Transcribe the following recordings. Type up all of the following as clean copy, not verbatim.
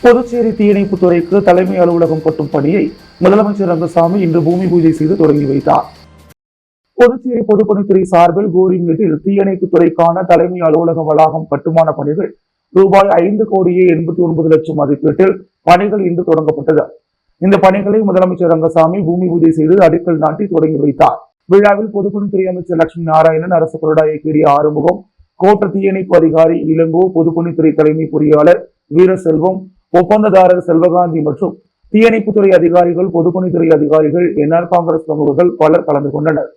புதுச்சேரி தீயணைப்பு துறைக்கு தலைமை அலுவலகம் கட்டும் பணியை முதலமைச்சர் ரங்கசாமி இன்று பூமி பூஜை செய்து தொடங்கி வைத்தார். புதுச்சேரி பொதுப்பணித்துறை சார்பில் கோரிமேட்டில் தீயணைப்பு துறைக்கான தலைமை அலுவலக வளாகம் கட்டுமான பணிகள் ரூபாய் 5,89,00,000 மதிப்பீட்டில் பணிகள் இன்று தொடங்கப்பட்டது. இந்த பணிகளை முதலமைச்சர் ரங்கசாமி பூமி பூஜை செய்து அடிக்கல் நாட்டி தொடங்கி வைத்தார். விழாவில் பொதுப்பணித்துறை அமைச்சர் லட்சுமி நாராயணன், அரசு கொறடா இயக்குநர் ஆறுமுகம், கோட்ட தீயணைப்பு அதிகாரி இளங்கோ, பொதுப்பணித்துறை தலைமை பொறியாளர் வீரசெல்வம், ஒப்பந்ததாரர் செல்வகாந்தி மற்றும் தீயணைப்புத்துறை அதிகாரிகள், பொதுப்பணித்துறை அதிகாரிகள், என்ஆர் காங்கிரஸ் பிரமுகர்கள் பலர் கலந்து கொண்டனர்.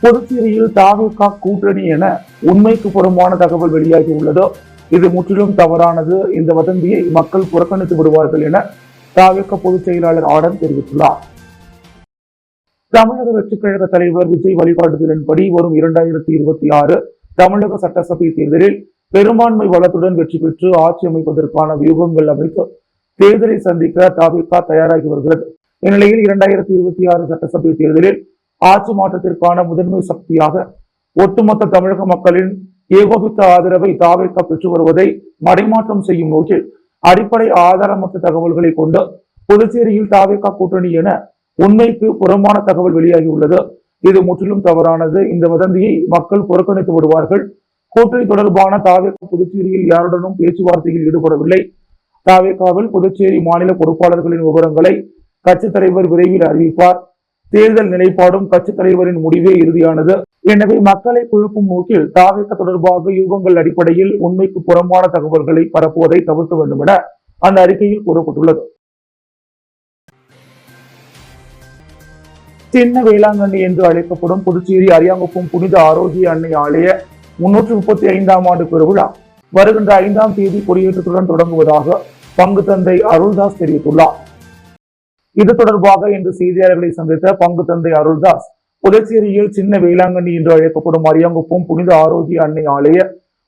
புதுச்சேரியில் தாவேகா கூட்டணி என உண்மைக்கு புறம்பான தகவல் வெளியாகி உள்ளது. இது முற்றிலும் தவறானது. இந்த வதந்தியை மக்கள் புறக்கணித்து விடுவார்கள் என தாவேகா பொதுச் செயலாளர் ஆடன் தெரிவித்துள்ளார். தமிழக வெற்றிக் கழக தலைவர் விஜய் வழிகாட்டுதலின்படி வரும் 2026 தமிழக சட்டசபை தேர்தலில் பெரும்பான்மை பலத்துடன் வெற்றி பெற்று ஆட்சி அமைப்பதற்கான வியூகங்கள் அமைத்து தேர்தலை சந்திக்க தாவேகா தயாராகி வருகிறது. இந்நிலையில் 2026 சட்டசபை தேர்தலில் ஆட்சி மாற்றத்திற்கான முதன்மை சக்தியாக ஒட்டுமொத்த தமிழக மக்களின் ஏகோபித்த ஆதரவை தாவேகா பெற்று வருவதை மடைமாற்றம் செய்யும் நோக்கில் அடிப்படை ஆதாரமற்ற தகவல்களை கொண்டு புதுச்சேரியில் தாவேகா கூட்டணி என உண்மைக்கு புறம்பான தகவல் வெளியாகி உள்ளது. இது முற்றிலும் தவறானது. இந்த வதந்தியை மக்கள் புறக்கணித்து விடுவார்கள். கூட்டணி தொடர்பான தாவேகா புதுச்சேரியில் யாருடனும் பேச்சுவார்த்தையில் ஈடுபடவில்லை. தாவேகாவில் புதுச்சேரி மாநில பொறுப்பாளர்களின் விவரங்களை கட்சித் தலைவர் விரைவில் அறிவிப்பார். தேர்தல் நிலைப்பாடும் கட்சித் தலைவரின் முடிவே இறுதியானது. எனவே மக்களை குழப்பும் நோக்கில் தாவேகா தொடர்பாக யூகங்கள் அடிப்படையில் உண்மைக்கு புறம்பான தகவல்களை பரப்புவதை தவிர்க்க வேண்டும் என அந்த அறிக்கையில் கூறப்பட்டுள்ளது. சின்ன வேளாங்கண்ணி என்று அழைக்கப்படும் புதுச்சேரி அரியாங்குப்பம் புனித ஆரோக்கிய அன்னை ஆலய 335ஆம் ஆண்டு பெருவிழா வருகின்ற 5ஆம் தேதி கொடியேற்றத்துடன் தொடங்குவதாக பங்கு தந்தை அருள்தாஸ் தெரிவித்துள்ளார். இது தொடர்பாக இன்று செய்தியாளர்களை சந்தித்த பங்கு தந்தை அருள்தாஸ், புதுச்சேரியில் சின்ன வேளாங்கண்ணி என்று அழைக்கப்படும் அரியாங்குப்பம் புனித ஆரோக்கிய அன்னை ஆலய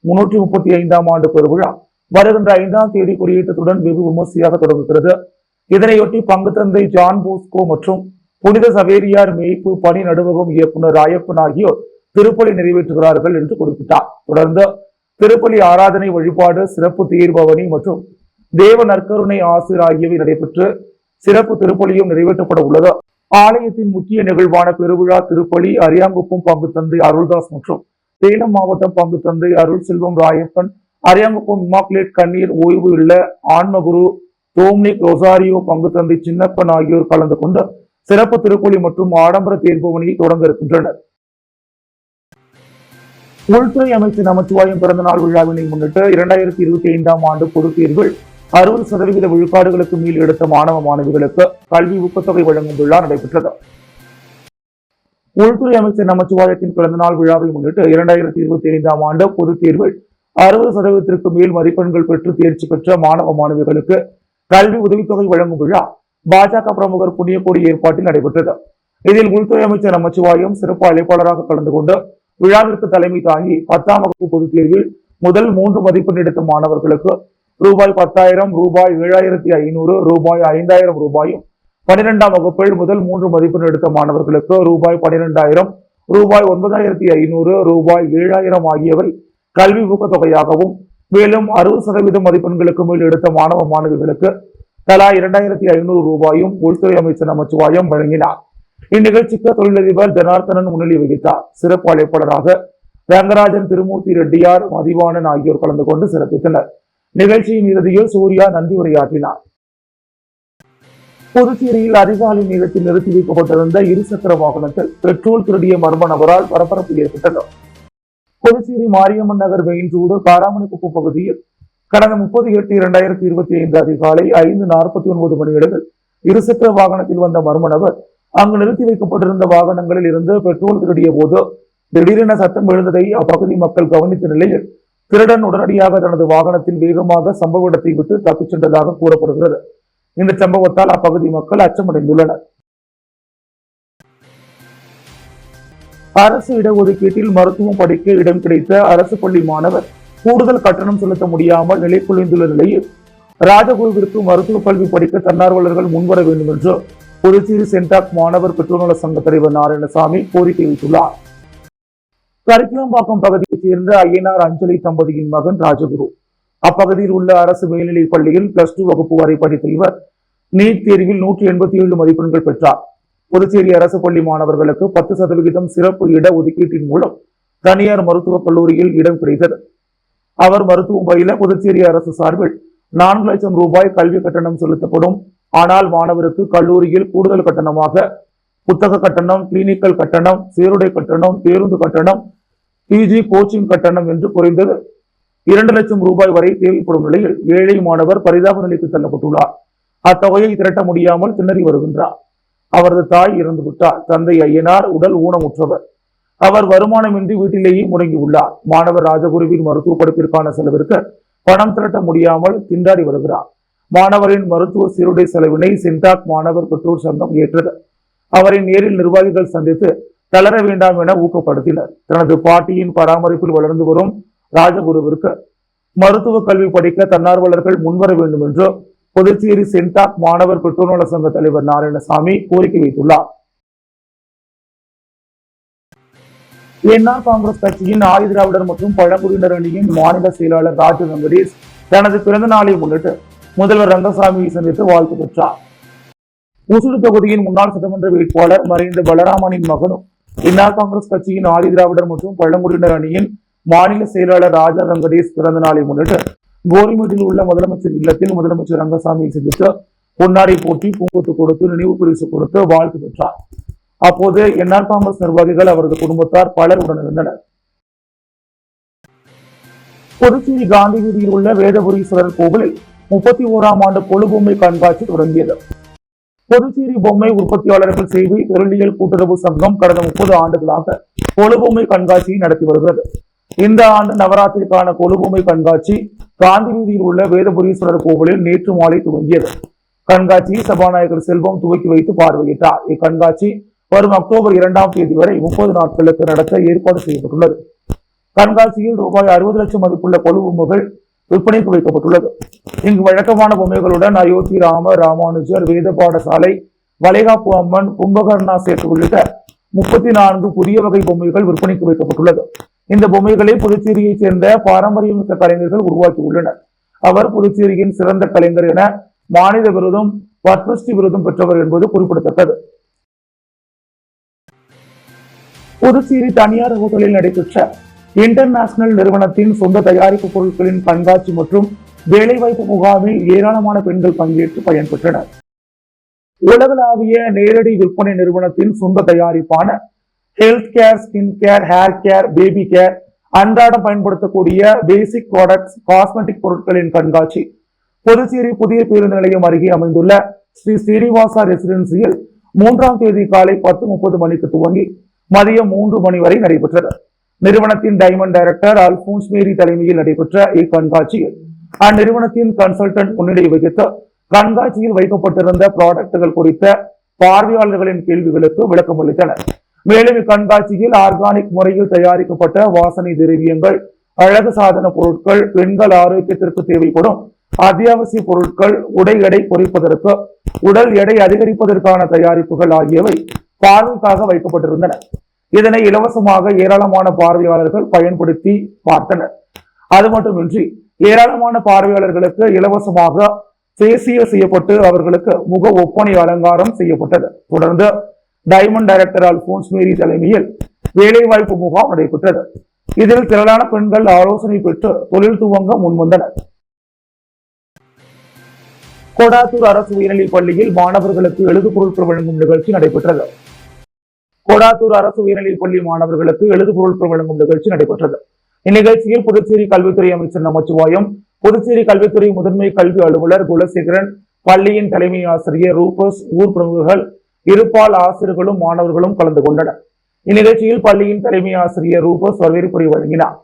335ஆம் ஆண்டு பெருவிழா வருகின்ற 5ஆம் தேதி கொடியேற்றத்துடன் வெகு விமர்சையாக தொடங்குகிறது. இதனையொட்டி பங்கு தந்தை ஜான் போஸ்கோ மற்றும் புனித சவேரியார் மேய்ப்பு பணி நடுவகம் இயக்குனர் ராயப்பன் ஆகியோர் திருப்பலி நிறைவேற்றுகிறார்கள் என்று குறிப்பிட்டார். தொடர்ந்து திருப்பலி ஆராதனை, வழிபாடு, சிறப்பு தேர்பவனி மற்றும் தேவ நற்கருணை ஆசிர் ஆகியவை நடைபெற்று சிறப்பு திருப்பலியும் நிறைவேற்றப்பட உள்ளது. ஆலயத்தின் முக்கிய நிகழ்வான பெருவிழா திருப்பலி அரியாங்குப்பம் பங்கு தந்தை அருள்தாஸ் மற்றும் சேலம் மாவட்டம் பங்கு தந்தை அருள் செல்வம் ராயப்பன், அரியாங்குப்பம் இமாக்குலேட் கண்ணீர் ஓய்வு இல்ல ஆன்மகுரு டோம்னிக் ரொசாரியோ பங்கு தந்தை சின்னப்பன் ஆகியோர் கலந்து கொண்டு சிறப்பு திருப்பலி மற்றும் ஆடம்பர தேர்பவனியை தொடங்க இருக்கின்றனர். உள்துறை அமைச்சர் நமச்சிவாயம் பிறந்த நாள் விழாவினை முன்னிட்டு 2025ஆம் ஆண்டு பொதுத் தேர்வில் 60% விழுக்காடுகளுக்கு மேல் எடுத்த மாணவ மாணவிகளுக்கு கல்வி ஊக்கத்தொகை வழங்கும் விழா நடைபெற்றது. உள்துறை அமைச்சர் நமச்சிவாயத்தின் பிறந்தநாள் விழாவை முன்னிட்டு 2025ஆம் ஆண்டு பொதுத் தேர்வில் 60%க்கு மேல் மதிப்பெண்கள் பெற்று தேர்ச்சி பெற்ற மாணவ மாணவிகளுக்கு கல்வி உதவித்தொகை வழங்கும் விழா பாஜக பிரமுகர் புண்ணியக்கோடி ஏற்பாட்டில் நடைபெற்றது. இதில் உள்துறை அமைச்சர் நமச்சிவாயம் சிறப்பு அழைப்பாளராக கலந்து கொண்டு விழாவிற்கு தலைமை தாங்கி 10ஆம் வகுப்பு பொதுத் தேர்வில் முதல் 3 மதிப்பெண் எடுத்த மாணவர்களுக்கு ரூபாய் 10,000, ரூபாய் 7,500, ரூபாய் 5,000 ரூபாயும், 12ஆம் வகுப்பில் முதல் 3 மதிப்பெண் எடுத்த மாணவர்களுக்கு ரூபாய் 12,000, ரூபாய் 9,500, ரூபாய் 7,000 ஆகியவை கல்வி ஊக்கத்தொகையாகவும், மேலும் 60% மதிப்பெண்களுக்கு மேல் எடுத்த மாணவ மாணவிகளுக்கு தலா 2,500 ரூபாயும் உள்துறை அமைச்சர் நமச்சிவாயம் வழங்கினார். இந்நிகழ்ச்சிக்கு தொழிலதிபர் ஜனார்த்தனன் முன்னிலை வகித்தார். சிறப்பு அழைப்பாளராக ரங்கராஜன், திருமூர்த்தி ரெட்டியார், மதிவாணன் ஆகியோர் கலந்து கொண்டு சிறப்பித்தனர். நிகழ்ச்சியின் இறுதியில் சூர்யா நன்றி உரையாற்றினார். புதுச்சேரியில் அதிகாலை நேரத்தில் நிறுத்தி வைக்கப்பட்டிருந்த இருசக்கர வாகனத்தில் பெட்ரோல் திருடிய மர்ம நபரால் பரபரப்பு ஏற்பட்டது. புதுச்சேரி மாரியம்மன் நகர் மெயின் ரோடு காராமணிக்குப்பம் பகுதியில் கடந்த 30/8/2025 அதிகாலை 5:49 மணியளவில் இருசக்கர வாகனத்தில் வந்த மர்ம நபர் அங்கு நிறுத்தி வைக்கப்பட்டிருந்த வாகனங்களில் இருந்து பெட்ரோல் திருடிய போது திடீரென சத்தம் எழுந்ததை அப்பகுதி மக்கள் கவனித்த நிலையில் திருடன் உடனடியாக தனது வாகனத்தில் வேகமாக சம்பவ இடத்தை விட்டு தப்பிச் சென்றதாக கூறப்படுகிறது. இந்த சம்பவத்தால் அப்பகுதி மக்கள் அச்சமடைந்துள்ளனர். அரசு இடஒதுக்கீட்டில் மருத்துவம் படிக்க இடம் கிடைத்த அரசு பள்ளி மாணவர் கூடுதல் கட்டணம் செலுத்த முடியாமல் நிலைக்குலைந்துள்ள நிலையில் ராஜகுருவிற்கு மருத்துவ கல்வி படிக்க தன்னார்வலர்கள் முன்வர வேண்டும் என்று புதுச்சேரி சென்டாக் மாணவர் பெற்றோர் நல சங்க தலைவர் நாராயணசாமி கோரிக்கை வைத்துள்ளார். கரிக்கலாம்பாக்கம் பகுதியைச் சேர்ந்த ஐயனார் அஞ்சலி தம்பதியின் மகன் ராஜகுரு அப்பகுதியில் உள்ள அரசு மேல்நிலைப் பள்ளியில் +2 வகுப்பு வரை படித்த இவர் நீட் தேர்வில் 187 மதிப்பெண்கள் பெற்றார். புதுச்சேரி அரசு பள்ளி மாணவர்களுக்கு 10% சிறப்பு இட ஒதுக்கீட்டின் மூலம் தனியார் மருத்துவக் கல்லூரியில் இடம் கிடைத்தது. அவர் மருத்துவம் பயில புதுச்சேரி அரசு சார்பில் 4 லட்சம் ரூபாய் கல்வி கட்டணம் செலுத்தப்படும். ஆனால் மாணவருக்கு கல்லூரியில் கூடுதல் கட்டணமாக புத்தக கட்டணம், கிளினிக்கல் கட்டணம், சீருடை கட்டணம், பேருந்து கட்டணம், பிஜி கோச்சிங் கட்டணம் என்று குறைந்தது 2 லட்சம் ரூபாய் வரை தேவைப்படும் நிலையில் ஏழை மாணவர் பரிதாப நிலைக்கு தள்ளப்பட்டுள்ளார். அத்தொகையை திரட்ட முடியாமல் திணறி வருகின்றார். அவரது தாய் இறந்துவிட்டார். தந்தை ஐயனார் உடல் ஊனமுற்றவர். அவர் வருமானமின்றி வீட்டிலேயே முடங்கியுள்ளார். மாணவர் ராஜகுருவின் மருத்துவ படிப்பிற்கான செலவிற்கு பணம் திரட்ட முடியாமல் திண்டாடி வருகிறார். மாணவரின் மருத்துவ சீருடை செலவினை சென்டாக் மாணவர் பெற்றோர் சங்கம் ஏற்றது. அவரை நேரில் நிர்வாகிகள் சந்தித்து தளர வேண்டாம் என ஊக்கப்படுத்தினர். தனது பாட்டியின் பராமரிப்பில் வளர்ந்து வரும் ராஜகுருவிற்கு மருத்துவ கல்வி படிக்க தன்னார்வலர்கள் முன்வர வேண்டும் என்று புதுச்சேரி சென்டாக் மாணவர் பெற்றோர் நல சங்க தலைவர் நாராயணசாமி கோரிக்கை வைத்துள்ளார். என்ஆர் காங்கிரஸ் கட்சியின் ஆதிதிராவிடர் மற்றும் பழங்குடியினர் அணியின் மாநில செயலாளர் ராஜ வெங்கடேஷ் தனது பிறந்த நாளை முன்னிட்டு முதல்வர் ரங்கசாமியை சந்தித்து வாழ்த்து பெற்றார். ஊசுடு தொகுதியின் முன்னாள் சட்டமன்ற வேட்பாளர் மறைந்த பலராமனின் மகனும் என்ஆர் காங்கிரஸ் கட்சியின் ஆதிதிராவிடர் மற்றும் பழங்குடியினர் அணியின் மாநில செயலாளர் ராஜா வெங்கடேஷ் பிறந்த நாளை முன்னிட்டு கோரிமேட்டில் உள்ள முதலமைச்சர் இல்லத்தில் முதலமைச்சர் ரங்கசாமியை சந்தித்து பொன்னாடை போட்டி, பூங்கொத்து கொடுத்து, நினைவு பரிசு கொடுத்து வாழ்த்து பெற்றார். அப்போது என்ஆர் காங்கிரஸ் நிர்வாகிகள், அவரது குடும்பத்தார் பலர் உடனிருந்தனர். புதுச்சேரி காந்தி வீதியில் உள்ள வேதபுரீஸ்வரர் கோவிலில் 31ஆம் ஆண்டு கொலுபொம்மை கண்காட்சி தொடங்கியது. புதுச்சேரி பொம்மை உற்பத்தியாளர்கள் சேவை பொருளியல் கூட்டுறவு சங்கம் கடந்த 30 ஆண்டுகளாக கொலுபொம்மை கண்காட்சியை நடத்தி வருகிறது. இந்த ஆண்டு நவராத்திரிக்கான கொலுபொம்மை கண்காட்சி காந்தி வீதியில் உள்ள வேதபுரீஸ்வரர் கோவிலில் நேற்று மாலை துவங்கியது. கண்காட்சியை சபாநாயகர் செல்வம் துவக்கி வைத்து பார்வையிட்டார். இக்கண்காட்சி வரும் அக்டோபர் 2ஆம் தேதி வரை 30 நாட்களுக்கு நடத்த ஏற்பாடு செய்யப்பட்டுள்ளது. கண்காட்சியில் ரூபாய் 60 லட்சம் மதிப்புள்ள கொலுபொம்மைகள் விற்பனைக்கு வைக்கப்பட்டுள்ளது. இங்கு வழக்கமான பொம்மைகளுடன் அயோத்தி ராமர், ராமானுஜர், வேத பாடசாலை, வளைகாப்பு அம்மன், கும்பகர்ணா சேட்டு உள்ளிட்ட 34 புதிய வகை பொம்மைகள் விற்பனைக்கு வைக்கப்பட்டுள்ளது. இந்த பொம்மைகளை புதுச்சேரியைச் சேர்ந்த பாரம்பரியமிக்க கலைஞர்கள் உருவாக்கியுள்ளனர். அவர் புதுச்சேரியின் சிறந்த கலைஞர் என மாநில விருதும் பத்மஸ்ரீ விருதும் பெற்றவர் என்பது குறிப்பிடத்தக்கது. புதுச்சேரி தனியார் ஹோட்டலில் நடைபெற்ற இன்டர்நேஷனல் நிறுவனத்தின் சொந்த தயாரிப்பு பொருட்களின் கண்காட்சி மற்றும் வேலைவாய்ப்பு முகாமில் ஏராளமான பெண்கள் பங்கேற்று பயன்பெற்றனர். உலகளாவிய நேரடி விற்பனை நிறுவனத்தின் சொந்த தயாரிப்பான health care, skin care, hair care, baby care, அன்றாடம் பயன்படுத்தக்கூடிய பேசிக் ப்ராடக்ட்ஸ், காஸ்மெட்டிக் பொருட்களின் கண்காட்சி புதுச்சேரி புதிய பேருந்து நிலையம் அருகே அமைந்துள்ள ஸ்ரீ ஸ்ரீனிவாசா ரெசிடென்சியில் 3ஆம் தேதி காலை 10:30 மணிக்கு துவங்கி மதியம் 3 மணி வரை நடைபெற்றது. நிறுவனத்தின் டைமண்ட் டைரக்டர் அல்போன்ஸ் மேரி தலைமையில் நடைபெற்ற இக்கண்காட்சியில் அந்நிறுவனத்தின் கன்சல்டன்ட் முன்னிலை வகித்து கண்காட்சியில் வைக்கப்பட்டிருந்த ப்ராடக்டுகள் குறித்த பார்வையாளர்களின் கேள்விகளுக்கு விளக்கம் அளித்தனர். மேலும் இக்கண்காட்சியில் ஆர்கானிக் முறையில் தயாரிக்கப்பட்ட வாசனை திரவியங்கள், அழகு சாதன பொருட்கள், பெண்கள் ஆரோக்கியத்திற்கு தேவைப்படும் அத்தியாவசிய பொருட்கள், உடை எடை குறைப்பதற்கு, உடல் எடை அதிகரிப்பதற்கான தயாரிப்புகள் ஆகியவை பார்வைக்காக வைக்கப்பட்டிருந்தன. இதனை இலவசமாக ஏராளமான பார்வையாளர்கள் பயன்படுத்தி பார்த்தனர். அது மட்டுமின்றி ஏராளமான பார்வையாளர்களுக்கு இலவசமாக ஃபேசியல் செய்யப்பட்டு அவர்களுக்கு முக ஒப்பனை அலங்காரம் செய்யப்பட்டது. தொடர்ந்து டைமண்ட் டைரக்டர் அல்போன்ஸ் மேரி தலைமையில் வேலைவாய்ப்பு முகாம் நடைபெற்றது. இதில் திரளான பெண்கள் ஆலோசனை பெற்று தொழில் துவங்க முன்வந்தனர். கொடாத்தூர் அரசு உயர்நிலைப் பள்ளியில் மாணவர்களுக்கு எழுது பொருட்கள் வழங்கும் நிகழ்ச்சி நடைபெற்றது. கொடாத்தூர் அரசு உயர்நிலைப் பள்ளி மாணவர்களுக்கு எழுது பொருட்கள் வழங்கும் நிகழ்ச்சி நடைபெற்றது. இந்நிகழ்ச்சியில் புதுச்சேரி கல்வித்துறை அமைச்சர் நமச்சிவாயம், புதுச்சேரி கல்வித்துறை முதன்மை கல்வி அலுவலர் குலசேகரன், பள்ளியின் தலைமை ஆசிரியர் ரூபஸ், ஊர் பிரமுகர்கள், இருபால் ஆசிரியர்களும் மாணவர்களும் கலந்து கொண்டனர். இந்நிகழ்ச்சியில் பள்ளியின் தலைமை ஆசிரியர் ரூபஸ் வரவேற்புரை வழங்கினார்.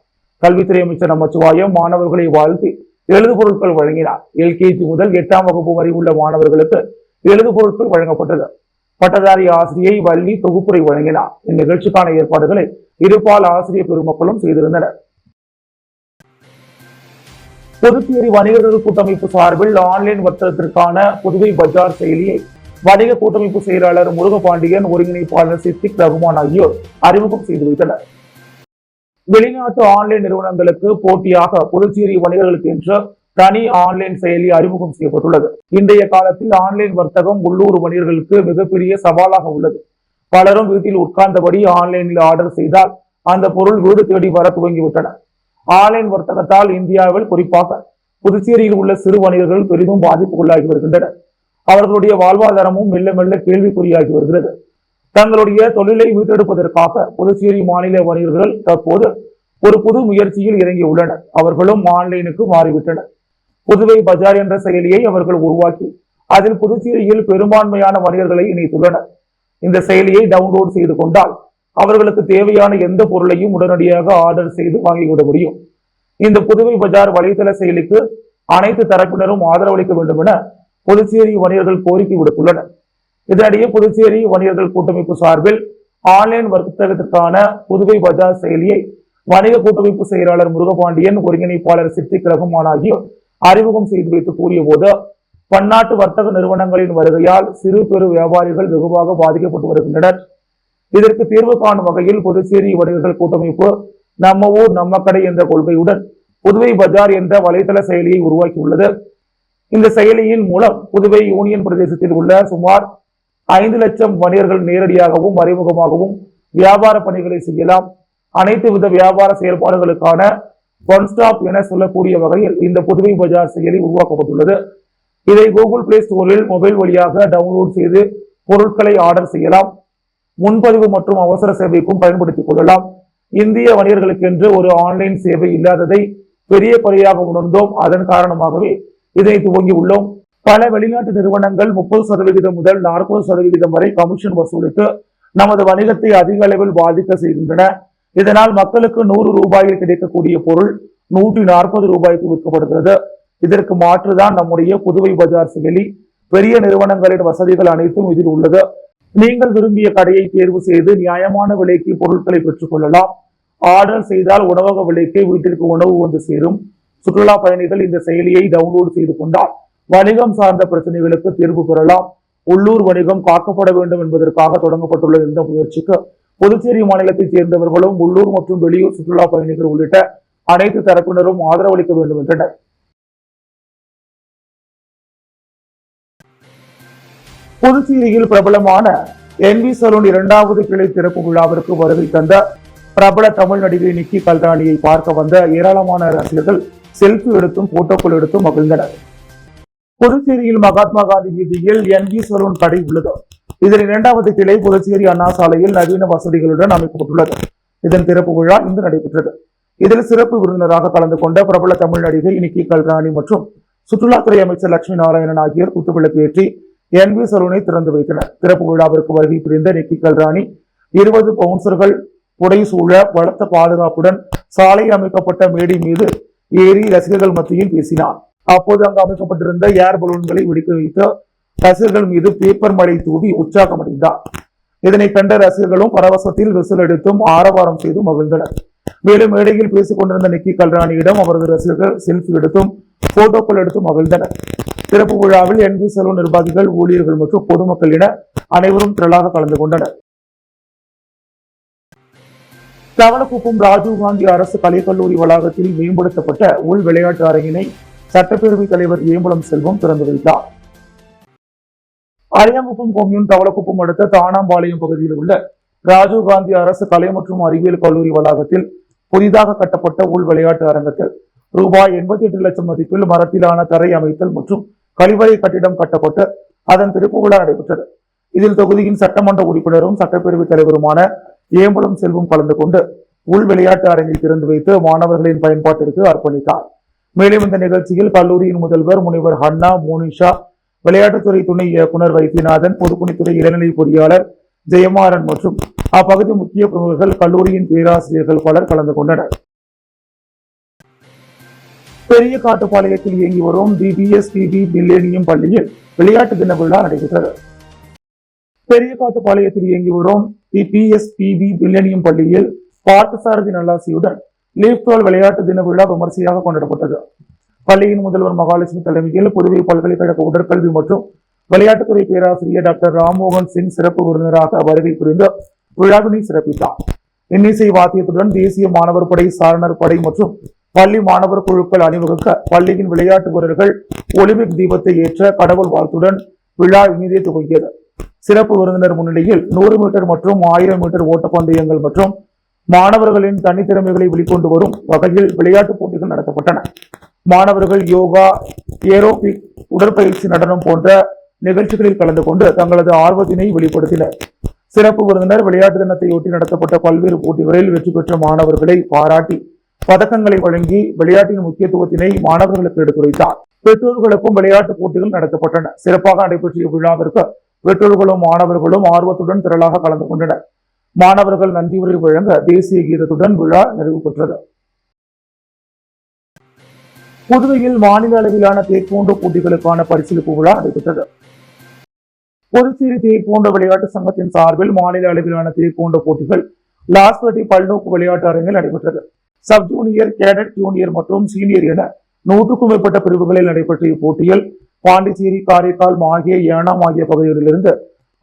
கல்வித்துறை அமைச்சர் நமச்சிவாயம் மாணவர்களை வாழ்த்தி எழுது பொருட்கள் வழங்கினார். எல்கேஜி முதல் 8ஆம் வகுப்பு வரை உள்ள மாணவர்களுக்கு எழுது பொருட்கள் வழங்கப்பட்டது. பட்டதாரி ஆசிரியை வள்ளி தொகுப்புரை வழங்கினார். இந்நிகழ்ச்சிக்கான ஏற்பாடுகளை இருபால் ஆசிரியர் பெருமக்களும் செய்திருந்தனர். புதுச்சேரி வணிகர்கள் கூட்டமைப்பு சார்பில் ஆன்லைன் வர்த்தகத்திற்கான புதுவை பஜார் செயலியை வணிக கூட்டமைப்பு செயலாளர் முருகபாண்டியன், ஒருங்கிணைப்பாளர் சித்திக் ரகுமான் ஆகியோர் அறிமுகம் செய்து வைத்தனர். வெளிநாட்டு ஆன்லைன் நிறுவனங்களுக்கு போட்டியாக புதுச்சேரி வணிகர்களுக்கு என்று தனி ஆன்லைன் செயலி அறிமுகம் செய்யப்பட்டுள்ளது. இன்றைய காலத்தில் ஆன்லைன் வர்த்தகம் உள்ளூர் வணிகர்களுக்கு மிகப்பெரிய சவாலாக உள்ளது. பலரும் வீட்டில் உட்கார்ந்தபடி ஆன்லைனில் ஆர்டர் செய்தால் அந்த பொருள் வீடு தேடி வர துவங்கிவிட்டன. ஆன்லைன் வர்த்தகத்தால் இந்தியாவில் குறிப்பாக புதுச்சேரியில் உள்ள சிறு வணிகர்கள் பெரிதும் பாதிப்புக்குள்ளாகி வருகின்றனர். அவர்களுடைய வாழ்வாதாரமும் மெல்ல மெல்ல கேள்விக்குறியாகி வருகிறது. தங்களுடைய தொழிலை மீட்டெடுப்பதற்காக புதுச்சேரி மாநில வணிகர்கள் தற்போது ஒரு புது முயற்சியில் இறங்கியுள்ளனர். அவர்களும் ஆன்லைனுக்கு மாறிவிட்டனர். புதுவை பஜார் என்ற செயலியை அவர்கள் உருவாக்கி அதில் புதுச்சேரியில் பெரும்பான்மையான வணிகர்களை இணைத்துள்ளனர். இந்த செயலியை டவுன்லோட் செய்து கொண்டால் அவர்களுக்கு தேவையான எந்த பொருளையும் உடனடியாக ஆர்டர் செய்து வாங்கிவிட முடியும். இந்த புதுவை பஜார் வலைதள செயலிக்கு அனைத்து தரப்பினரும் ஆதரவளிக்க வேண்டும் என புதுச்சேரி வணிகர்கள் கோரிக்கை விடுத்துள்ளனர். இதனிடையே புதுச்சேரி வணிகர்கள் கூட்டமைப்பு சார்பில் ஆன்லைன் வர்த்தகத்திற்கான புதுவை பஜார் செயலியை வணிக கூட்டமைப்பு செயலாளர் முருகபாண்டியன், ஒருங்கிணைப்பாளர் சித்திக் ரகுமான் ஆகியோர் அறிமுகம் செய்து வைத்து கூறிய போது, பன்னாட்டு வர்த்தக நிறுவனங்களின் வருகையால் சிறு பெரு வியாபாரிகள் வெகுவாக பாதிக்கப்பட்டு வருகின்றனர். இதற்கு தீர்வு காணும் வகையில் புதுச்சேரி வணிகர்கள் கூட்டமைப்பு நம்ம ஊர் நம்ம கடை என்ற கொள்கையுடன் புதுவை பஜார் என்ற வலைதள செயலியை உருவாக்கியுள்ளது. இந்த செயலியின் மூலம் புதுவை யூனியன் பிரதேசத்தில் உள்ள சுமார் 5 லட்சம் வணிகர்கள் நேரடியாகவும் மறைமுகமாகவும் வியாபார பணிகளை செய்யலாம். அனைத்து வித வியாபார செயல்பாடுகளுக்கான ஒன் ஸ்டாப் என சொல்லக்கூடிய வகையில் இந்த புதுவை பஜார் செயலி உருவாக்கப்பட்டுள்ளது. இதை கூகுள் பிளே ஸ்டோரில் மொபைல் வழியாக டவுன்லோட் செய்து பொருட்களை ஆர்டர் செய்யலாம். முன்பதிவு மற்றும் அவசர சேவைக்கும் பயன்படுத்திக் கொள்ளலாம். இந்திய வணிகர்களுக்கென்று ஒரு ஆன்லைன் சேவை இல்லாததை பெரிய குறையாக உணர்ந்தோம். அதன் காரணமாகவே இதனை துவங்கி உள்ளோம். பல வெளிநாட்டு நிறுவனங்கள் 30% முதல் 40% வரை கமிஷன் வசூலித்து நமது வணிகத்தை அதிக அளவில் பாதிக்க செய்கின்றன. இதனால் மக்களுக்கு 100 ரூபாயில் கிடைக்கக்கூடிய பொருள் 140 ரூபாய்க்கு விற்கப்படுகிறது. இதற்கு மாற்றுதான் நம்முடைய புதுவை பஜார் செயலி. பெரிய நிறுவனங்களின் வசதிகள் அனைத்தும் இதில் உள்ளது. நீங்கள் விரும்பிய கடையை தேர்வு செய்து நியாயமான விலைக்கு பொருட்களை பெற்றுக் கொள்ளலாம். ஆர்டர் செய்தால் உணவக விலைக்கு வீட்டிற்கு உணவு வந்து சேரும். சுற்றுலா பயணிகள் இந்த செயலியை டவுன்லோட் செய்து கொண்டால் வணிகம் சார்ந்த பிரச்சனைகளுக்கு தீர்வு பெறலாம். உள்ளூர் வணிகம் காக்கப்பட வேண்டும் என்பதற்காக தொடங்கப்பட்டுள்ள இந்த முயற்சிக்கு புதுச்சேரி மாநிலத்தைச் சேர்ந்தவர்களும் உள்ளூர் மற்றும் வெளியூர் சுற்றுலா பயணிகள் உள்ளிட்ட அனைத்து தரப்பினரும் ஆதரவளிக்க வேண்டும் என்றனர். புதுச்சேரியில் பிரபலமான NV சலூன் 2வது கிளை திறப்பு விழாவிற்கு வருகை தந்த பிரபல தமிழ் நடிகை நிக்கி கல்ராணியை பார்க்க வந்த ஏராளமான ரசிகர்கள் செல்ஃபி எடுத்தும் போட்டோக்கள் எடுத்தும் மகிழ்ந்தனர். புதுச்சேரியில் மகாத்மா காந்தி வீதியில் NV சலூன் கடை உள்ளது. இதன் 2வது கிளை புதுச்சேரி அண்ணா சாலையில் நவீன வசதிகளுடன் அமைக்கப்பட்டுள்ளது. இதன் திறப்பு விழா இன்று நடைபெற்றது. இதில் சிறப்பு விருந்தினராக கலந்து கொண்ட பிரபல தமிழ் நடிகை நிக்கி கல்ராணி மற்றும் சுற்றுலாத்துறை அமைச்சர் லட்சுமி நாராயணன் ஆகியோர் குத்துவிளக்கு ஏற்றி NV சலூனை திறந்து வைத்தனர். திறப்பு விழாவிற்கு வருகை புரிந்த நிக்கி கல்ராணி 20 பவுன்சர்கள் புடைசூழ பலத்த பாதுகாப்புடன் சாலையில் அமைக்கப்பட்ட மேடை மீது ஏறி ரசிகர்கள் மத்தியில் பேசினார். அப்போது அங்கு அமைக்கப்பட்டிருந்த ஏர் பலூன்களை வெடிக்க வைத்து ரசிகர்கள் மீது பேப்பர் மழை தூவி உற்சாகமடைந்தார். இதனை கண்ட ரசிகர்களும் பரவசத்தில் விசில் எடுத்தும் ஆரவாரம் செய்து மகிழ்ந்தனர். மேலும் மேடையில் பேசிக் கொண்டிருந்த நிக்கி கல்ராணியிடம் அவரது ரசிகர்கள் செல்ஃபி எடுத்தும் போட்டோக்கள் எடுத்தும் மகிழ்ந்தனர். திறப்பு விழாவில் NV சலூன் நிர்வாகிகள், ஊழியர்கள் மற்றும் பொதுமக்கள் என அனைவரும் திரளாக கலந்து கொண்டனர். தவளக்குப்பம் ராஜீவ்காந்தி அரசு கலைக்கல்லூரி வளாகத்தில் மேம்படுத்தப்பட்ட உள் விளையாட்டு அரங்கினை சட்டப்பேரவைத் தலைவர் ஏம்பலம் செல்வம் திறந்து வைத்தார். அரியாங்குப்பம் கொம்யூன் தவளக்குப்பம் அடுத்த தானாம்பாளையம் பகுதியில் உள்ள ராஜீவ்காந்தி அரசு கலை மற்றும் அறிவியல் கல்லூரி வளாகத்தில் புதிதாக கட்டப்பட்ட உள் விளையாட்டு அரங்கத்தில் ரூபாய் 88 லட்சம் மதிப்பில் மரத்திலான தரை அமைத்தல் மற்றும் கழிவறை கட்டிடம் கட்டப்பட்டு அதன் திறப்பு விழா நடைபெற்றது. இதில் தொகுதியின் சட்டமன்ற உறுப்பினரும் சட்டப்பேரவைத் தலைவருமான ஏம்பலம் செல்வம் கலந்து கொண்டு உள் விளையாட்டு அரங்கை திறந்து வைத்து மாணவர்களின் பயன்பாட்டிற்கு அர்ப்பணித்தார். மேலும் இந்த நிகழ்ச்சியில் கல்லூரியின் முதல்வர் முனைவர் ஹன்னா, மோனிஷா, விளையாட்டுத்துறை துணை இயக்குனர் வைத்தியநாதன், பொதுப்பணித்துறை இளநிலை பொறியாளர் ஜெயமாறன் மற்றும் அப்பகுதி முக்கிய பிரமுகர்கள், கல்லூரியின் பேராசிரியர்கள் பலர் கலந்து கொண்டனர். பெரிய காட்டுப்பாளையத்தில் இயங்கி வரும் BBSPB மில்லேனியம் பள்ளியில் விளையாட்டு தின விழா நடைபெற்றது. பெரிய காட்டுப்பாளையத்தில் இயங்கி வரும் BBSPB மில்லேனியம் பள்ளியில் பார்த்தசாரதி நல்லாசியுடன் லீப்டால் விளையாட்டு தின விழா விமர்சையாக கொண்டாடப்பட்டது. பள்ளியின் முதல்வர் மகாலட்சுமி தலைமையில் புதுவை பல்கலைக்கழக உடற்கல்வி மற்றும் விளையாட்டுத்துறை பேராசிரியர் டாக்டர் ராம்மோகன் சிங் சிறப்பு விருந்தினராக வருகை புரிந்து விழாவினை சிறப்பித்தார். இன்னிசை வாத்தியத்துடன் தேசிய மாணவர் படை, சாரணர் படை மற்றும் பள்ளி மாணவர் குழுக்கள் அணிவகுக்க பள்ளியின் விளையாட்டு வீரர்கள் ஒலிம்பிக் தீபத்தை ஏற்ற கடவுள் வாழ்த்துடன் விழா இனிதே துவங்கியது. சிறப்பு விருந்தினர் முன்னிலையில் 100 மீட்டர் மற்றும் 1000 மீட்டர் ஓட்டப்பந்தயங்கள் மற்றும் மாணவர்களின் தனித்திறமைகளை வெளிக்கொண்டு வரும் வகையில் விளையாட்டுப் போட்டிகள் நடத்தப்பட்டன. மாணவர்கள் யோகா, ஏரோபிக், உடற்பயிற்சி, நடனம் போன்ற நிகழ்ச்சிகளில் கலந்து கொண்டு தங்களது ஆர்வத்தினை வெளிப்படுத்தினர். சிறப்பு விருந்தினர் விளையாட்டு தினத்தையொட்டி நடத்தப்பட்ட பல்வேறு போட்டிகளில் வெற்றி பெற்ற மாணவர்களை பாராட்டி பதக்கங்களை வழங்கி விளையாட்டின் முக்கியத்துவத்தினை மாணவர்களுக்கு எடுத்துரைத்தார். பெற்றோர்களுக்கும் விளையாட்டுப் போட்டிகள் நடத்தப்பட்டன. சிறப்பாக நடைபெற்ற விழாவிற்கு பெற்றோர்களும் மாணவர்களும் ஆர்வத்துடன் திரளாக கலந்து கொண்டனர். மாணவர்கள் நன்றி உரை வழங்க தேசிய கீதத்துடன் விழா நிறைவு பெற்றது. புதுவையில் மாநில அளவிலான தேக்கோண்டோ போட்டிகளுக்கான பரிசீலிப்பு விழா நடைபெற்றது. புதுச்சேரி தேக்கோண்டோ விளையாட்டு சங்கத்தின் சார்பில் மாநில அளவிலான தேக்கோண்டோ போட்டிகள் லாஸ்பேட்டை பல்நோக்கு விளையாட்டு அரங்கில் நடைபெற்றது. சப் ஜூனியர், கேடட், ஜூனியர் மற்றும் சீனியர் என 100க்கும் மேற்பட்ட பிரிவுகளில் நடைபெற்ற இப்போட்டியில் பாண்டிச்சேரி, காரைக்கால், மாஹே, ஏனாம் ஆகிய பகுதிகளிலிருந்து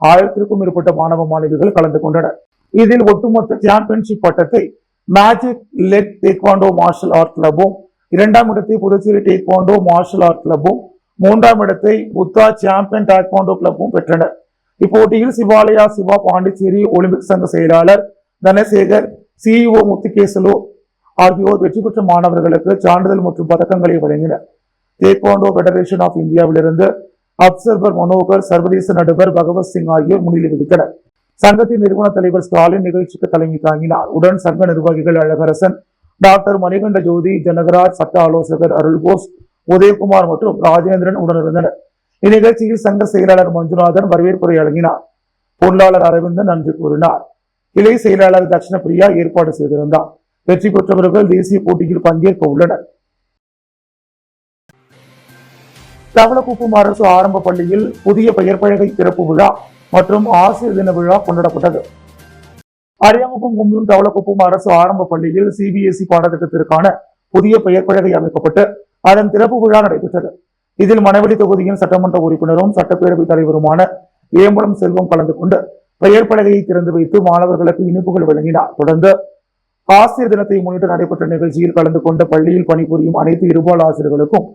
1000க்கும் மேற்பட்ட மாணவ மாணவிகள் கலந்து கொண்டனர். இதில் ஒட்டுமொத்த சாம்பியன்ஷிப் பட்டத்தை magic leg taekwondo martial art கிளப்பும், 2ஆம் இடத்தை புதுச்சேரி டேக்வாண்டோ மார்ஷல் ஆர்ட் கிளப்பும், 3ஆம் இடத்தை புத்தா சாம்பியன் டேக்வாண்டோ கிளப்பும் பெற்றனர். இப்போட்டியில் சிவாலயா சிவா, பாண்டிச்சேரி ஒலிம்பிக் சங்க செயலாளர் தனசேகர், சிஇஓ முத்துகேசலு ஆகியோர் வெற்றி பெற்ற மாணவர்களுக்கு சான்றிதழ் மற்றும் பதக்கங்களை வழங்கினர். டேக்வாண்டோ பெடரேஷன் ஆஃப் இந்தியாவிலிருந்து அப்சர்வர் மனோகர், சர்வதேச நடுவர் பகவத் சிங் ஆகியோர் முன்னிலை வகித்தனர். சங்கத்தின் நிறுவன தலைவர் ஸ்டாலின் நிகழ்ச்சிக்கு தலைமை தாங்கினார். உடன் சங்க நிர்வாகிகள் அழகரசன், டாக்டர் மணிகண்ட ஜோதி, ஜனகராஜ், சட்ட ஆலோசகர் அருள்போஸ், உதயகுமார் மற்றும் ராஜேந்திரன் உடனிருந்தனர். இந்நிகழ்ச்சியில் சங்க செயலாளர் மஞ்சுநாதன் வரவேற்புரை வழங்கினார். பொருளாளர் அரவிந்தன் நன்றி கூறினார். கிளை செயலாளர் தட்சிணபிரியா ஏற்பாடு செய்திருந்தார். வெற்றி பெற்றவர்கள் தேசிய போட்டியில் பங்கேற்க உள்ளனர். தவளக்குப்பம் அரசு ஆரம்ப பள்ளியில் புதிய பெயர் பலகை திறப்பு விழா மற்றும் ஆசிரியர் தின விழா கொண்டாடப்பட்டது. அரியாங்குப்பம் கொம்யூன் தவளக்குப்பம் அரசு ஆரம்ப பள்ளியில் சிபிஎஸ்இ பாடத்திட்டத்திற்கான புதிய பெயர் பலகை அமைக்கப்பட்டு அதன் திறப்பு விழா நடைபெற்றது. இதில் மணவெளி தொகுதியின் சட்டமன்ற உறுப்பினரும் சட்டப்பேரவைத் தலைவருமான ஏம்பலம் செல்வம் கலந்து கொண்டு பெயர் பலகையை திறந்து வைத்து மாணவர்களுக்கு இனிப்புகள் வழங்கினார். தொடர்ந்து ஆசிரியர் தினத்தை முன்னிட்டு நடைபெற்ற நிகழ்ச்சியில் கலந்து கொண்ட பள்ளியில் பணிபுரியும் அனைத்து இருபால் ஆசிரியர்களுக்கும்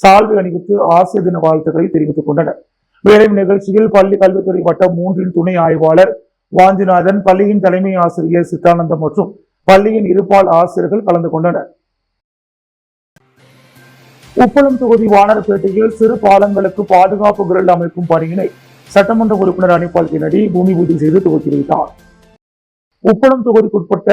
சால்வை அணிவித்து ஆசிரியர் தின வாழ்த்துக்களை தெரிவித்துக் கொண்டனர். மேலும் நிகழ்ச்சியில் பள்ளி கல்வித்துறை வட்டம் 3 துணை ஆய்வாளர் வாஞ்சிநாதன், பள்ளியின் தலைமை ஆசிரியர் சித்தானந்தம் மற்றும் பள்ளியின் இருபால் ஆசிரியர்கள் கலந்து கொண்டனர். உப்பளம் தொகுதி வானர்பேட்டையில் சிறு பாலங்களுக்கு பாதுகாப்பு கிரில் அமைக்கும் பணியினை சட்டமன்ற உறுப்பினர் அனிபால் கென்னடி பூமி பூஜை செய்து துவக்கி வைத்தார். உப்பளம் தொகுதிக்குட்பட்ட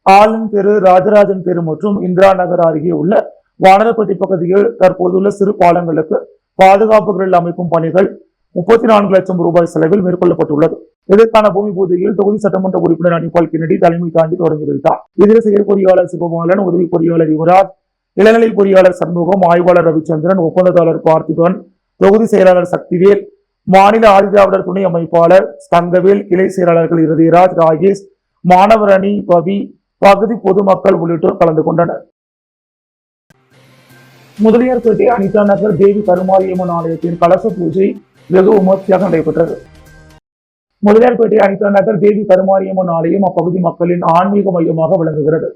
ஆலன் தெரு, ராஜராஜன் தெரு மற்றும் இந்திரா நகர் அருகே உள்ள வானரப்பட்டி பகுதியில் தற்போதுள்ள சிறு பாலங்களுக்கு பாதுகாப்பு கிரில் அமைக்கும் பணிகள் 34 லட்சம் ரூபாய் செலவில் மேற்கொள்ளப்பட்டுள்ளது. இதற்கான பூமி பூஜையில் தொகுதி சட்டமன்ற உறுப்பினர் அனிபால் கென்னடி தலைமை தாங்கி தொடங்கி வைத்தார். இதில் செயற்பொறியாளர் சிவபாலன், உதவி பொறியாளர் யுவராஜ், இளநிலை பொறியாளர் சண்முகம், ஆய்வாளர் ரவிச்சந்திரன், ஒப்பந்ததாளர் பார்த்திபன், தொகுதி செயலாளர் சக்திவேல், மாநில ஆதிதிராவிடர் துணை அமைப்பாளர் தங்கவேல், கிளை செயலாளர்கள் இருதயராஜ், ராகேஷ், மாணவர் அணி பவி, பகுதி பொதுமக்கள் உள்ளிட்டோர் கலந்து கொண்டனர். முதலியார்பேட்டை அனிதா நகர் தேவி கருமாரியம்மன் ஆலயத்தின் கலச பூஜை வெகு விமர்சையாக நடைபெற்றது. முதலியார்பேட்டை அனிதா நகர் தேவி கருமாரியம்மன் ஆலயம் அப்பகுதி மக்களின் ஆன்மீக மையமாக விளங்குகிறது.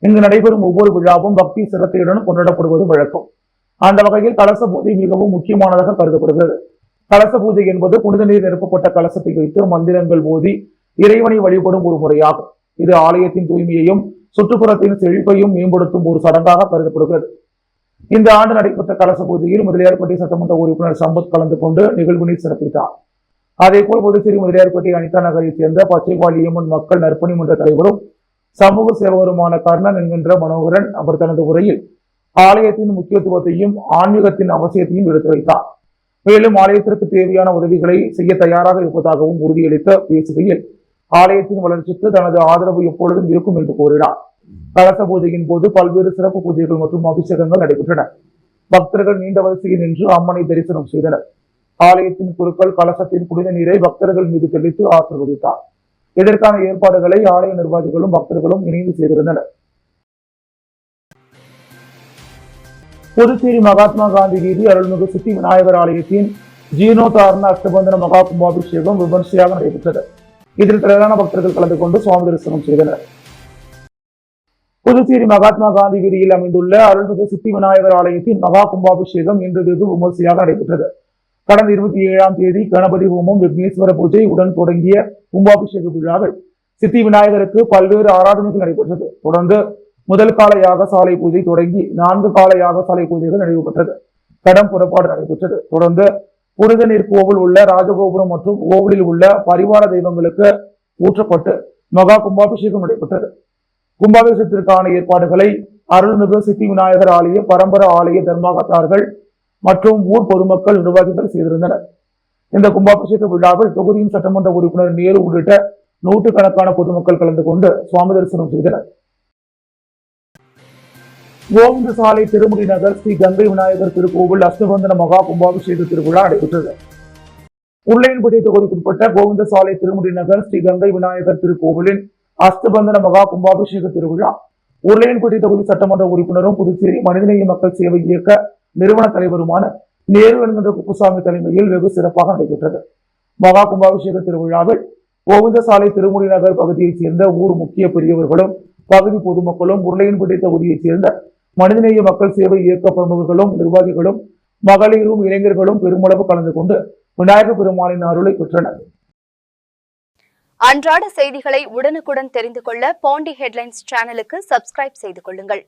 இங்கு நடைபெறும் ஒவ்வொரு விழாவும் பக்தி சிரத்தையுடன் கொண்டாடப்படுவது வழக்கம். அந்த வகையில் கலச பூஜை மிகவும் முக்கியமானதாக கருதப்படுகிறது. கலச பூஜை என்பது புனித நீர் நிரப்பப்பட்ட கலசத்தை வைத்து மந்திரங்கள் ஓதி இறைவனை வழிபடும் ஒரு முறையாகும். இது ஆலயத்தின் தூய்மையையும் சுற்றுப்புறத்தின் செழிப்பையும் மேம்படுத்தும் ஒரு சடங்காக கருதப்படுகிறது. இந்த ஆண்டு நடைபெற்ற கலச பூஜையில் முதலியார்பேட்டை சட்டமன்ற உறுப்பினர் சம்பத் கலந்து கொண்டு நிகழ்வினை சிறப்பித்தார். அதேபோல் புதுச்சேரி முதலியார்பேட்டை அனிதா நகரைச் சேர்ந்த பச்சைவாளியம்மன் மக்கள் நற்பணி மன்ற தலைவரும் சமூக சேவகருமான கர்ணன் என்கின்ற மனோகரன் அவர் தனது உரையில் ஆலயத்தின் முக்கியத்துவத்தையும் ஆன்மீகத்தின் அவசியத்தையும் எடுத்துரைத்தார். மேலும் ஆலயத்திற்கு தேவையான உதவிகளை செய்ய தயாராக இருப்பதாகவும் உறுதியளித்த பேசுகையில் ஆலயத்தின் வளர்ச்சிக்கு தனது ஆதரவு எப்பொழுதும் இருக்கும் என்று கூறினார். கலச பூஜையின் போது பல்வேறு சிறப்பு பூஜைகள் மற்றும் அபிஷேகங்கள் நடைபெற்றன. பக்தர்கள் நீண்ட வரிசையில் நின்று அம்மனை தரிசனம் செய்தனர். ஆலயத்தின் குருக்கள் கலசத்தின் புனித நீரை பக்தர்கள் மீது தெளித்து ஆசீர்வதித்தார். இதற்கான ஏற்பாடுகளை ஆலய நிர்வாகிகளும் பக்தர்களும் இணைந்து செய்திருந்தனர். புதுச்சேரி மகாத்மா காந்தி வீதி அருள்மிகு சித்தி விநாயகர் ஆலயத்தின் ஜீர்ணோத்தாரண அஷ்டபந்தன மகா கும்பாபிஷேகம் விமர்சையாக நடைபெற்றது. இதில் திரளான பக்தர்கள் கலந்து கொண்டு சுவாமி தரிசனம் செய்தனர். புதுச்சேரி மகாத்மா காந்தி வீதியில் அமைந்துள்ள அருள்மிகு சித்தி விநாயகர் ஆலயத்தின் மகா கும்பாபிஷேகம் இன்று வெகு விமர்சையாக நடைபெற்றது. கடந்த 27ஆம் தேதி கணபதி ஹோமம், விக்னேஸ்வர பூஜை உடன் தொடங்கிய கும்பாபிஷேக விழாவில் சித்தி விநாயகருக்கு பல்வேறு ஆராதனைகள் நடைபெற்றது. தொடர்ந்து முதல் கால யாகசாலை பூஜை தொடங்கி 4 கால யாகசாலை பூஜைகள் நிறைவு பெற்றது. கடம் புறப்பாடு நடைபெற்றது. தொடர்ந்து புனித நீர் கோவில் உள்ள ராஜகோபுரம் மற்றும் கோவிலில் உள்ள பரிவார தெய்வங்களுக்கு ஊற்றப்பட்டு மகா கும்பாபிஷேகம் நடைபெற்றது. கும்பாபிஷேகத்திற்கான ஏற்பாடுகளை அருள்மிகு சித்தி விநாயகர் ஆலய பரம்பரை ஆலய தர்மகர்த்தார்கள் மற்றும் ஊர் பொதுமக்கள் நிர்வாகிகள் செய்திருந்தனர். இந்த கும்பாபிஷேக விழாவில் தொகுதியின் சட்டமன்ற உறுப்பினர் நேரு உள்ளிட்ட நூற்றுக்கணக்கான பொதுமக்கள் கலந்து கொண்டு சுவாமி தரிசனம் செய்தனர். கோவிந்த சாலை திருமுடி நகர் ஸ்ரீ கங்கை விநாயகர் திருக்கோவில் அஷ்டபந்தன மகா கும்பாபிஷேக திருவிழா நடைபெற்றது. உருளையன்பட்டி தொகுதிக்குட்பட்ட கோவிந்த சாலை திருமுடி நகர் ஸ்ரீ கங்கை விநாயகர் திருக்கோவிலின் அஷ்டபந்தன மகா கும்பாபிஷேக திருவிழா உருளையன்பட்டி தொகுதி சட்டமன்ற உறுப்பினரும் புதுச்சேரி மனிதநேய மக்கள் சேவை இயக்க நிறுவன தலைவருமான நேரு என்கின்ற குப்புசாமி தலைமையில் வெகு சிறப்பாக நடைபெற்றது. மகா கும்பாபிஷேக திருவிழாவில் கோவிந்த சாலை திருமுடி நகர் பகுதியைச் சேர்ந்த ஊர் முக்கிய பெரியவர்களும் பகுதி பொதுமக்களும் உருளையன்பட்டி தொகுதியைச் சேர்ந்த மனிதநேய மக்கள் சேவை இயக்க பிரமுகர்களும் நிர்வாகிகளும் மகளிரும் இளைஞர்களும் பெருமளவு கலந்து கொண்டு விநாயகர் பெருமானின் அருளை பெற்றனர். அன்றாட செய்திகளை உடனுக்குடன் தெரிந்து கொள்ள பாண்டி ஹெட்லைன்ஸ் சேனலுக்கு சப்ஸ்கிரைப் செய்து கொள்ளுங்கள்.